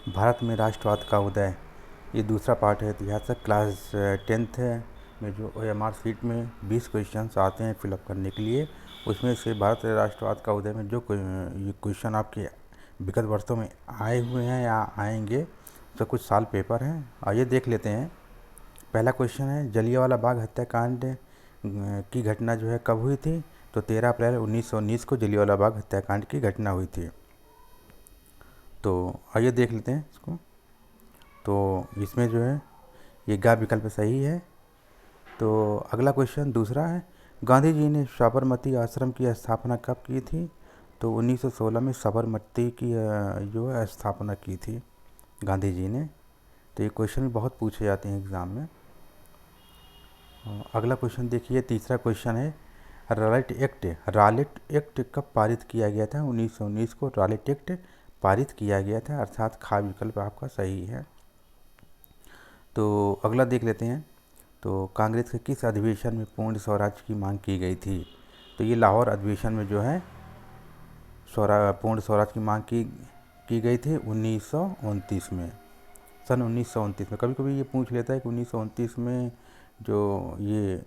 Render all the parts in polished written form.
भारत में राष्ट्रवाद का उदय, ये दूसरा पार्ट है। इतिहास का क्लास 10th में जो OMR शीट में 20 क्वेश्चंस आते हैं फिलअप करने के लिए, उसमें से भारत राष्ट्रवाद का उदय में जो ये क्वेश्चन आपके विगत वर्षों में आए हुए हैं या आएंगे, तो कुछ साल पेपर हैं। आइए देख लेते हैं। पहला क्वेश्चन है, जलियांवाला बाग हत्याकांड की घटना जो है कब हुई थी? तो 13 अप्रैल 1919 को जलियांवाला बाग हत्याकांड की घटना हुई थी। तो आइए देख लेते हैं इसको। तो इसमें जो है ये गा विकल्प सही है। तो अगला क्वेश्चन दूसरा है, गांधी जी ने साबरमती आश्रम की स्थापना कब की थी? तो 1916 में साबरमती की जो है स्थापना की थी गांधी जी ने। तो ये क्वेश्चन भी बहुत पूछे जाते हैं एग्ज़ाम में। अगला क्वेश्चन देखिए, तीसरा क्वेश्चन है, रॉलेट एक्ट कब पारित किया गया था? 1919 को रॉलेट एक्ट पारित किया गया था, अर्थात खा विकल्प आपका सही है। तो अगला देख लेते हैं। तो कांग्रेस के किस अधिवेशन में पूर्ण स्वराज की मांग की गई थी? तो ये लाहौर अधिवेशन में जो है पूर्ण स्वराज की मांग की गई थी 1929 में, सन 1929 में। कभी कभी ये पूछ लेता है कि 1929 में जो ये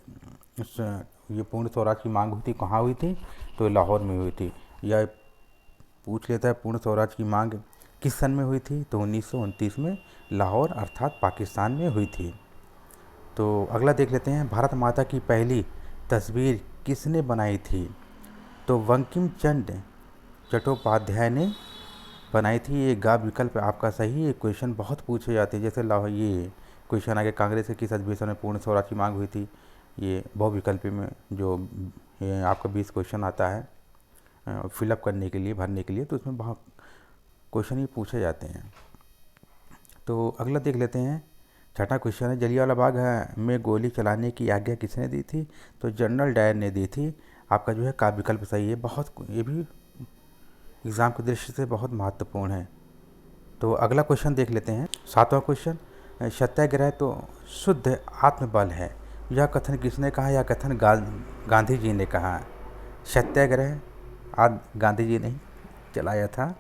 पूर्ण स्वराज की मांग हुई थी कहाँ हुई थी? तो लाहौर में हुई थी। या पूछ लेता है पूर्ण स्वराज की मांग किस सन में हुई थी? तो 1929 में लाहौर अर्थात पाकिस्तान में हुई थी। तो अगला देख लेते हैं, भारत माता की पहली तस्वीर किसने बनाई थी? तो बंकिम चंद्र चट्टोपाध्याय ने बनाई थी। ये गा विकल्प आपका सही है। क्वेश्चन बहुत पूछे जाते हैं, जैसे ये क्वेश्चन आगे, कांग्रेस के किस अधिवेशन में पूर्ण स्वराज की मांग हुई थी? ये बहुविकल्पी में जो ये आपका 20 क्वेश्चन आता है फिलअप करने के लिए, भरने के लिए, तो उसमें बहुत क्वेश्चन ही पूछे जाते हैं। तो अगला देख लेते हैं। छठा क्वेश्चन है, जलियांवाला बाग में गोली चलाने की आज्ञा किसने दी थी? तो जनरल डायर ने दी थी। आपका जो है का विकल्प सही है। बहुत ये भी एग्ज़ाम की दृष्टि से बहुत महत्वपूर्ण है। तो अगला क्वेश्चन देख लेते हैं। सातवां क्वेश्चन, सत्याग्रह तो शुद्ध आत्मबल है, यह कथन किसने कहा? यह कथन गांधी जी ने कहा। सत्याग्रह आज गांधी जी ने ही चलाया था।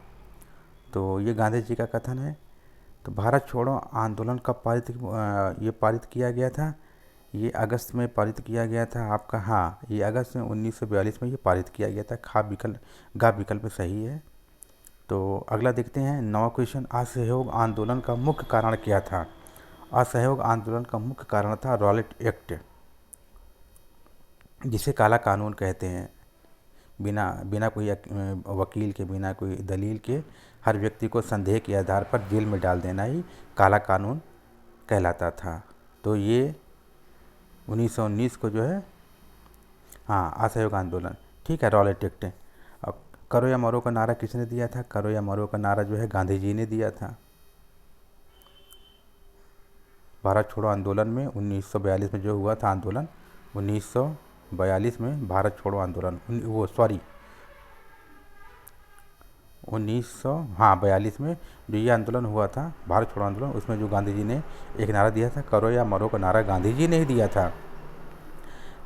तो ये गांधी जी का कथन है। तो भारत छोड़ो आंदोलन कब पारित किया गया था? ये अगस्त में पारित किया गया था आपका। हाँ, ये अगस्त में 1942 में ये पारित किया गया था। गा विकल्प सही है। तो अगला देखते हैं, नवा क्वेश्चन, असहयोग आंदोलन का मुख्य कारण क्या था? असहयोग आंदोलन का मुख्य कारण था रॉलेट एक्ट, जिसे काला कानून कहते हैं। बिना बिना कोई वकील के, बिना कोई दलील के हर व्यक्ति को संदेह के आधार पर जेल में डाल देना ही काला कानून कहलाता था। तो ये 1919 को जो है, हाँ, असहयोग आंदोलन, ठीक है, रॉलेट एक्ट। अब करो या मरो का नारा किसने दिया था? करो या मरो का नारा जो है गांधी जी ने दिया था। भारत छोड़ो आंदोलन में 1942 में जो हुआ था आंदोलन, 1942 में भारत छोड़ो आंदोलन, वो सॉरी 1942 में जो ये आंदोलन हुआ था, भारत छोड़ो आंदोलन, उसमें जो गांधी जी ने एक नारा दिया था, करो या मरो का नारा गांधी जी ने ही दिया था।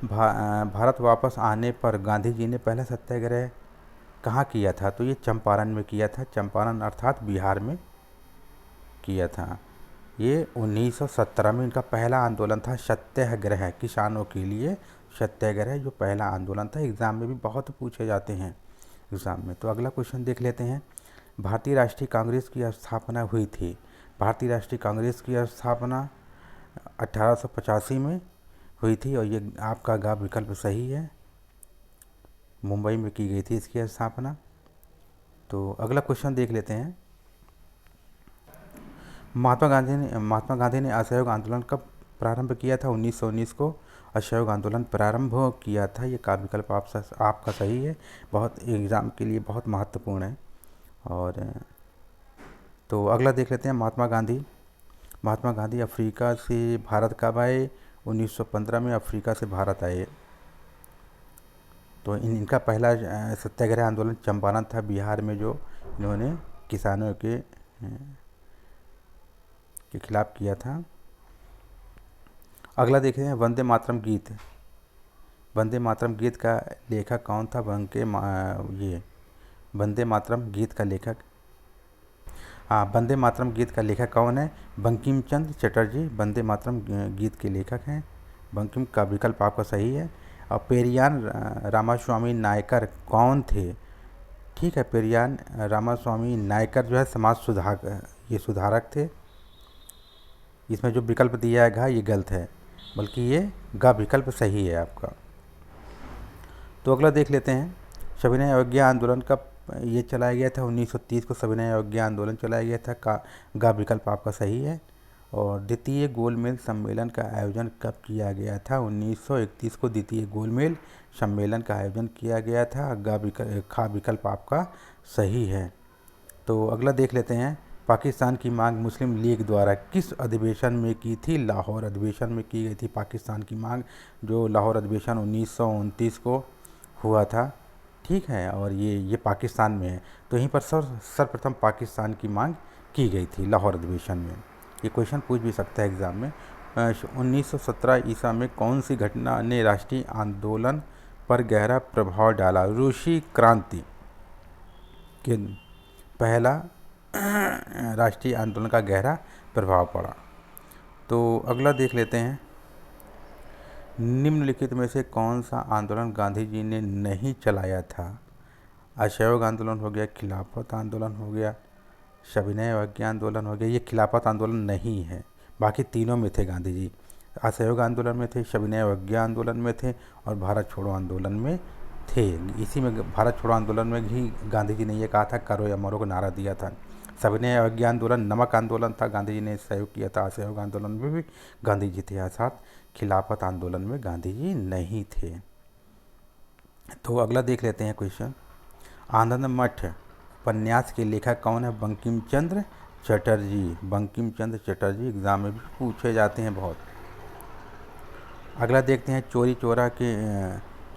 भारत वापस आने पर गांधी जी ने पहला सत्याग्रह कहाँ किया था? तो ये चंपारण में किया था। चंपारण अर्थात बिहार में किया था। ये 1917 में इनका पहला आंदोलन था, सत्याग्रह, किसानों के लिए सत्याग्रह जो पहला आंदोलन था। एग्ज़ाम में भी बहुत पूछे जाते हैं एग्ज़ाम में। तो अगला क्वेश्चन देख लेते हैं, भारतीय राष्ट्रीय कांग्रेस की स्थापना हुई थी। भारतीय राष्ट्रीय कांग्रेस की स्थापना 1885 में हुई थी, और ये आपका गा विकल्प सही है। मुंबई में की गई थी इसकी स्थापना। तो अगला क्वेश्चन देख लेते हैं, महात्मा गांधी ने असहयोग आंदोलन कब प्रारंभ किया था? 1919 को असहयोग आंदोलन प्रारंभ किया था। ये का विकल्प आपका सही है। बहुत एग्ज़ाम के लिए बहुत महत्वपूर्ण है। और तो अगला देख लेते हैं, महात्मा गांधी अफ्रीका से भारत कब आए? 1915 में अफ्रीका से भारत आए। तो इनका पहला सत्याग्रह आंदोलन चंपारण था, बिहार में, जो इन्होंने किसानों के खिलाफ किया था। अगला देखें हैं, वंदे मातरम गीत का लेखक कौन था? ये वंदे मातरम गीत का लेखक हाँ, वंदे मातरम गीत का लेखक कौन है? बंकिम चंद्र चटर्जी वंदे मातरम गीत के लेखक हैं। बंकिम का विकल्प आपका सही है। और पेरियान रामास्वामी नायकर कौन थे? ठीक है, पेरियान रामास्वामी नायकर जो है समाज ये सुधारक थे। इसमें जो विकल्प दिया है घ ये गलत है, बल्कि ये ग विकल्प सही है आपका। तो अगला देख लेते हैं। सविनय अवज्ञा आंदोलन का ये चलाया गया था 1930 को सविनय अवज्ञा आंदोलन चलाया गया था। का गा विकल्प आपका सही है। और द्वितीय गोलमेल सम्मेलन का आयोजन कब किया गया था? 1931 को द्वितीय गोलमेल सम्मेलन का आयोजन किया गया था। खा विकल्प आपका सही है। तो अगला देख लेते हैं। पाकिस्तान की मांग मुस्लिम लीग द्वारा किस अधिवेशन में की थी? लाहौर अधिवेशन में की गई थी पाकिस्तान की मांग, जो लाहौर अधिवेशन 1929 को हुआ था। ठीक है, और ये पाकिस्तान में है। तो यहीं पर सर्वप्रथम पाकिस्तान की मांग की गई थी लाहौर अधिवेशन में। ये क्वेश्चन पूछ भी सकता है एग्ज़ाम में। 1917 ईसा में कौन सी घटना ने राष्ट्रीय आंदोलन पर गहरा प्रभाव डाला? रूसी क्रांति के पहला राष्ट्रीय आंदोलन का गहरा प्रभाव पड़ा। तो अगला देख लेते हैं। निम्नलिखित में से कौन सा आंदोलन गांधी जी ने नहीं चलाया था? असहयोग आंदोलन हो गया, खिलाफत आंदोलन हो गया, सविनय अवज्ञा आंदोलन हो गया। ये खिलाफत आंदोलन नहीं है, बाकी तीनों में थे गांधी जी। असहयोग आंदोलन में थे, सविनय अवज्ञा आंदोलन में थे और भारत छोड़ो आंदोलन में थे। इसी में भारत छोड़ो आंदोलन में ही गांधी जी ने ये कहा था करो या मरो का नारा दिया था। सविनय अवज्ञा आंदोलन नमक आंदोलन था, गांधी जी ने सहयोग किया था। असहयोग आंदोलन में भी गांधी जी थे साथ। खिलाफत आंदोलन में गांधी जी नहीं थे। तो अगला देख लेते हैं क्वेश्चन। आनंद मठ उपन्यास के लेखक कौन है? बंकिम चंद्र चटर्जी। बंकिम चंद्र चटर्जी एग्जाम में भी पूछे जाते हैं बहुत। अगला देखते हैं।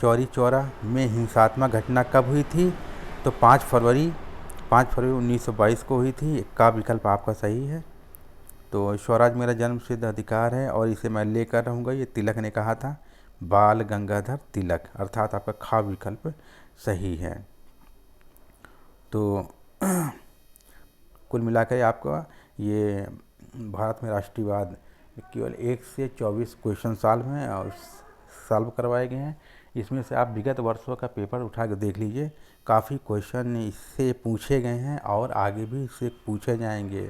चौरी चौरा में हिंसात्मक घटना कब हुई थी? तो 5 फरवरी 1922 को हुई थी। का विकल्प आपका सही है। तो स्वराज मेरा जन्म सिद्ध अधिकार है और इसे मैं लेकर रहूँगा, ये तिलक ने कहा था। बाल गंगाधर तिलक, अर्थात आपका खा विकल्प सही है। तो कुल मिलाकर आपका ये भारत में राष्ट्रीयवाद केवल 1 से 24 क्वेश्चन सॉल्व करवाए गए हैं। इसमें से आप विगत वर्षों का पेपर उठा के देख लीजिए, काफ़ी क्वेश्चन इससे पूछे गए हैं और आगे भी इससे पूछे जाएंगे।